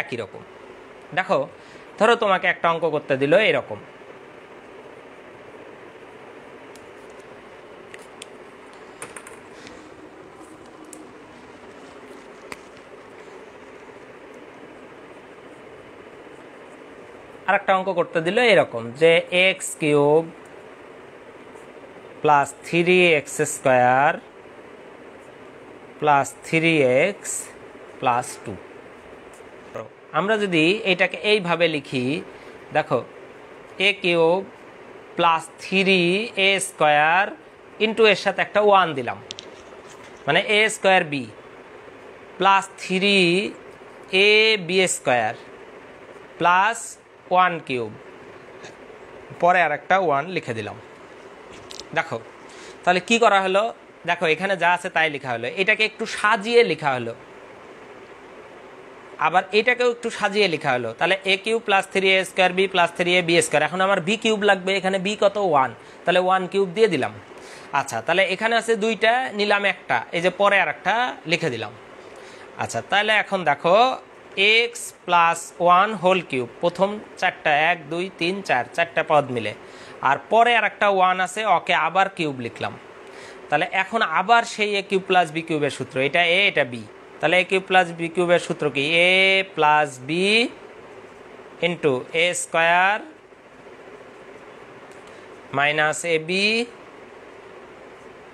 একই রকম। দেখো, ধরো তোমাকে একটা অঙ্ক করতে দিল এরকম, আর একটা অঙ্ক করতে দিল এরকম যে x cube plus 3x square plus 3x plus 2। আমরা যদি এটাকে এইভাবে লিখি, দেখো a cube plus 3a square into এর সাথে একটা 1 দিলাম, মানে a square b plus 3ab square plus 1 cube, পরে আর একটা 1 লিখে দিলাম। দেখো তাহলে কি করা হলো, দেখো এখানে যা আছে তাই লেখা হলো, এটাকে একটু সাজিয়ে লেখা হলো, আবার এটাকেও একটু সাজিয়ে লেখা হলো। তাহলে a cube plus 3a square b plus 3ab square, এখন আমার বি কিউব লাগবে, এখানে বি কত 1, তাহলে 1 কিউব দিয়ে দিলাম। আচ্ছা, তাহলে এখানে আছে দুইটা, নিলাম একটা, এই যে পরে আর একটা লিখে দিলাম। আচ্ছা, তাহলে এখন দেখো এক্স প্লাস 1 হোল কিউব, প্রথম চারটা 1 2 3 4 চারটা পদ মিলে, আর পরে আর একটা 1 আছে, ওকে আবার কিউব লিখলাম। তাহলে এখন আবার সেই এ কিউব প্লাস বি কিউবের সূত্র, এটা এ এটা বি, তাহলে এ কিউব প্লাস বি কিউবের সূত্র কি, এ plus B into a square minus a b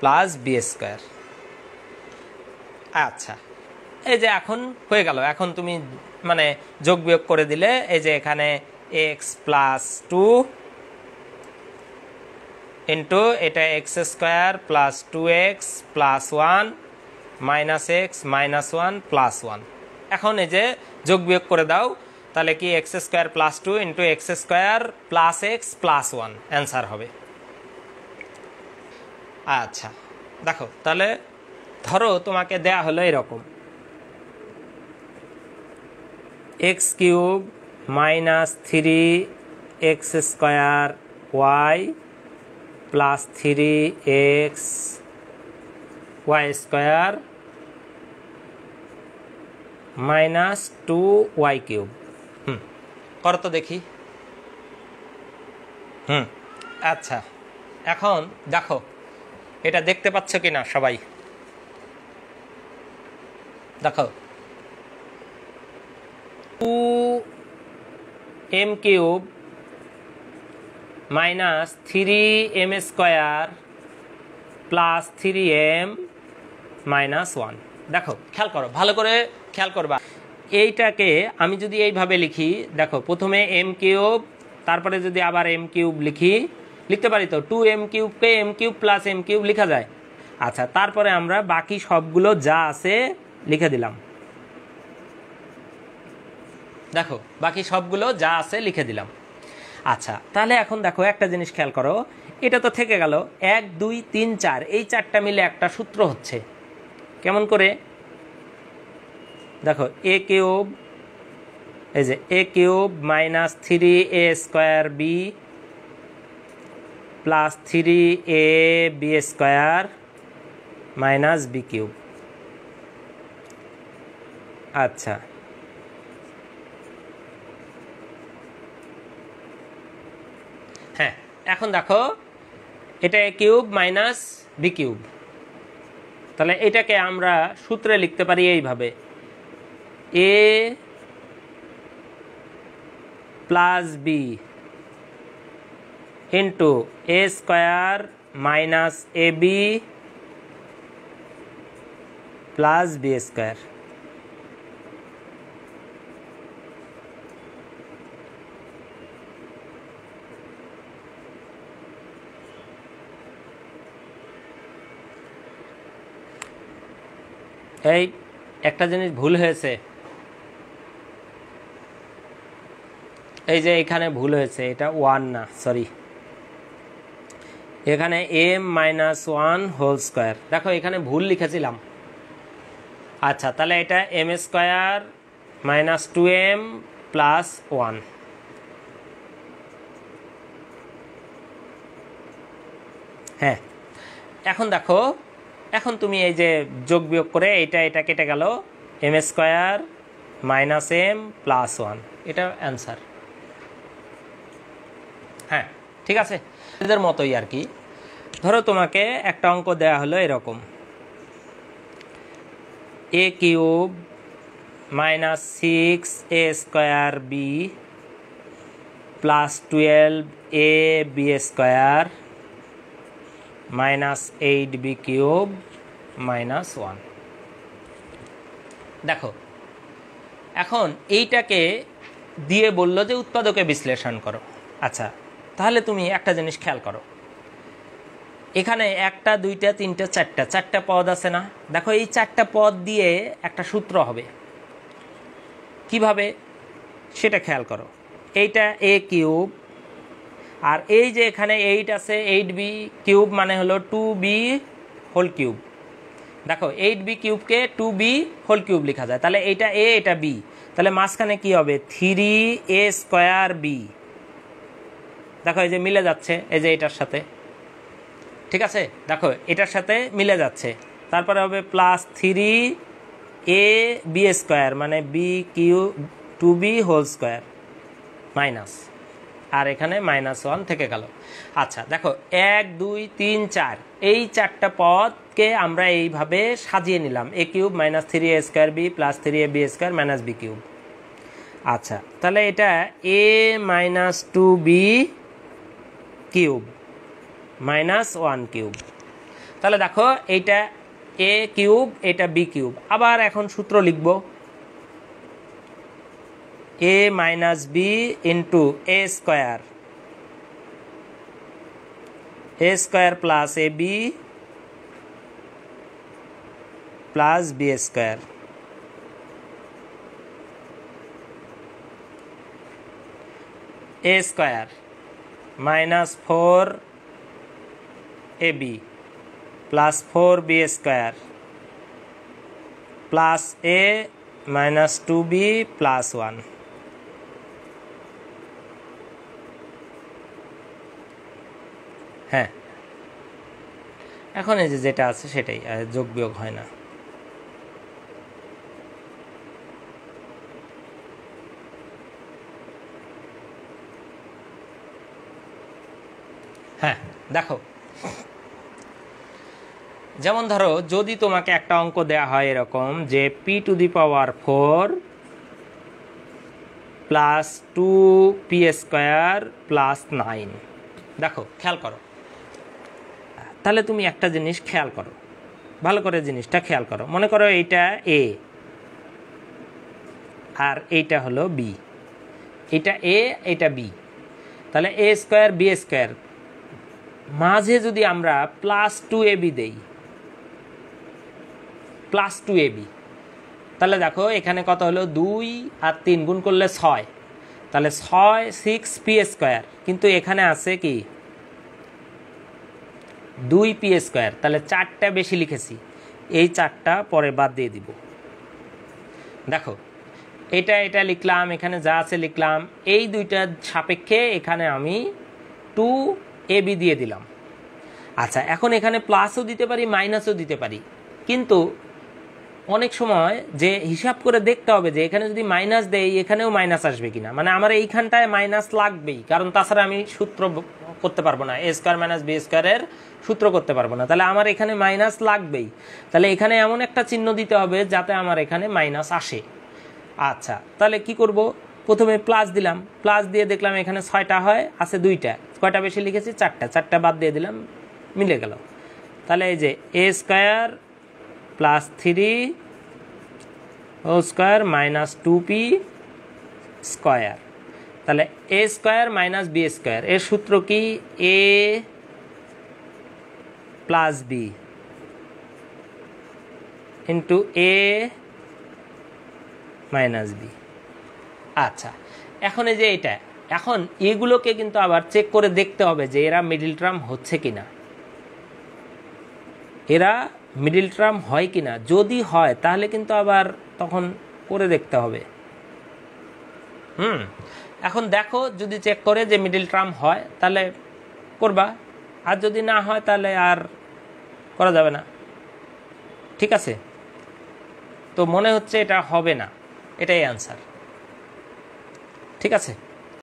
plus b square. আচ্ছা, এই যে এখন হয়ে গেল, এখন তুমি মানে যোগ বিয়োগ করে দিলে, এই যে এখানে এক্স প্লাস 2 ইন্টু এটা x square plus 2x plus 1 minus x minus 1 plus 1। এখন এই যে যোগ বিয়োগ করে দাও, তাহলে কি X square plus 2 into X square plus X plus 1 answer হবে। আচ্ছা দেখো, তাহলে ধরো তোমাকে দেয়া হলো এরকম X cube minus 3x square Y plus 3x Y square minus 2y cube. করো তো দেখি। আচ্ছা, এখন দেখো এটা দেখতে পাচ্ছ কি না সবাই, দেখো 2m cube minus 3m square plus 3m minus 1। দেখো খেয়াল করো, ভালো করে খেয়াল করবা, এইটাকে আমি যদি এইভাবে লিখি, দেখো প্রথমে m কিউব, তারপরে যদি আবার m কিউব লিখতে পারি তো 2m কিউবকে m cube plus m cube লেখা যায়। আচ্ছা, তারপরে আমরা বাকি সবগুলো যা আছে লিখে দিলাম, দেখো বাকি সবগুলো যা আছে লিখে দিলাম। আচ্ছা, তাহলে এখন দেখো একটা জিনিস খেয়াল করো, এটা তো থেকে গেল 1 2 3 4, এই চারটা মিলে একটা সূত্র হচ্ছে। কেমন করে, দেখো এ কিউব, এই যে a cube minus 3a square b plus 3ab square minus b cube. আচ্ছা, হ্যাঁ এখন দেখো এটা a cube minus b cube, তাহলে এটাকে আমরা সূত্রে লিখতে পারি এইভাবে, a plus B into a square minus a b plus b square. এই একটা জিনিস ভুল হয়েছে, এই যে এখানে ভুল হয়েছে, এটা 1 না, সরি, এখানে m মাইনাস 1 হোল স্কোয়ার, দেখো এখানে ভুল লিখেছিলাম। আচ্ছা, তাহলে এটা m square minus 2m plus 1। হ্যাঁ, এখন দেখো, এখন তুমি এই যে যোগ বিয়োগ করে এটা কেটে গেল, m square minus M plus one, এটা অ্যান্সার। হ্যাঁ ঠিক আছে, এদের মতোই আর কি। ধরো তোমাকে একটা অঙ্ক দেয়া হলো এরকম, a cube minus 6a² b plus 12ab² minus 8b³ minus 1। দেখো এখন এইটাকে দিয়ে বলল যে উৎপাদকে বিশ্লেষণ করো। আচ্ছা তাহলে তুমি একটা জিনিস খেয়াল করো, এখানে একটা দুইটা তিনটা চারটা পদ আছে না? দেখো এই চারটা পদ দিয়ে একটা সূত্র হবে, কিভাবে সেটা খেয়াল করো। এইটা এ কিউব, আর এই যে এখানে 8 আছে, 8b³ মানে হলো 2b হোল কিউব। দেখো 8b³ 2b হোল কিউব লেখা যায়, তাহলে এইটা এ এটা বি, তাহলে মাঝখানে কি হবে 3a²b। দেখো এই যে মিলে যাচ্ছে, এই যে এটার সাথে, ঠিক আছে, দেখো এটার সাথে মিলে যাচ্ছে। তারপরে হবে প্লাস 3ab² মানে b²2b হোল স্কোয়ার মাইনাস, আর এখানে -1 থেকে গেল। আচ্ছা দেখো 1 2 3 4 এই চারটা পদকে আমরা এইভাবে সাজিয়ে নিলাম, a³ minus 3a² b plus 3ab² minus b³। আচ্ছা তাহলে এটা a মাইনাস 2b³ মাইনাস 1³। তাহলে দেখো এইটা a³ এটা b³। আবার এখন সূত্র লিখব, a minus b into a² plus ab plus b²। a² minus 4ab plus 4b² plus a minus 2b plus 1। হ্যাঁ এখন এই যে যেটা আছে সেটাই, যোগ বিয়োগ হয় না। হ্যাঁ দেখো যেমন ধরো যদি তোমাকে একটা অঙ্ক দেয়া হয় এরকম যে p⁴ প্লাস 2p² প্লাস 9। দেখো খেয়াল করো, তাহলে তুমি একটা জিনিস খেয়াল করো, ভালো করে জিনিসটা খেয়াল করো। মনে করো এইটা এ আর এইটা হলো বি, এটা এ এটা বি, তাহলে a² b² মাঝে যদি আমরা প্লাস 2ab দেই, প্লাস 2ab, তাহলে দেখো এখানে কত হলো 2 আর 3 গুণ করলে 6, তাহলে 6p², কিন্তু এখানে আছে কি 2p², তাহলে 4টা বেশি লিখেছি, এই 4টা পরে বাদ দিয়ে দিব। দেখো এটা লিখলাম, এখানে যা আছে লিখলাম, এই দুইটার সাপেক্ষে এখানে আমি 2ab দিয়ে দিলাম। আচ্ছা এখন এখানে প্লাসও দিতে পারি মাইনাসও দিতে পারি, কিন্তু অনেক সময় যে হিসাব করে দেখতে হবে যে এখানে যদি মাইনাস দেই এখানেও মাইনাস আসবে কিনা, মানে আমার এইখানটায় মাইনাস লাগবেই, কারণ তাছাড়া আমি সূত্র করতে পারবো না, a² মাইনাস b² এর সূত্র করতে পারবো না, তাহলে আমার এখানে মাইনাস লাগবেই। তাহলে এখানে এমন একটা চিহ্ন দিতে হবে যাতে আমার এখানে মাইনাস আসে। আচ্ছা তাহলে কি করব, প্রথমে প্লাস দিলাম, প্লাস দিয়ে দেখলাম এখানে 6টা হয়, আছে 2টা, কয়টা বেশি লিখেছি 4টা বাদ দিয়ে দিলাম, মিলে গেল। তাহলে এই যে a² প্লাস 3² মাইনাস 2p², তাহলে a² মাইনাস b² এর সূত্র কি a plus B into a minus B. আচ্ছা এখন এই যে এটা, এখন এগুলোকে কিন্তু আবার চেক করে দেখতে হবে যে এরা মিডল টার্ম হচ্ছে কিনা, এরা মিডল টার্ম হয় কিনা, যদি হয় তাহলে কিন্তু আবার তখন করে দেখতে হবে। এখন দেখো যদি চেক করে যে মিডল টার্ম হয় তাহলে করবা, আর যদি না হয় তাহলে আর করা যাবে না, ঠিক আছে? তো মনে হচ্ছে এটা হবে না, এটাই অ্যান্সার। ঠিক আছে।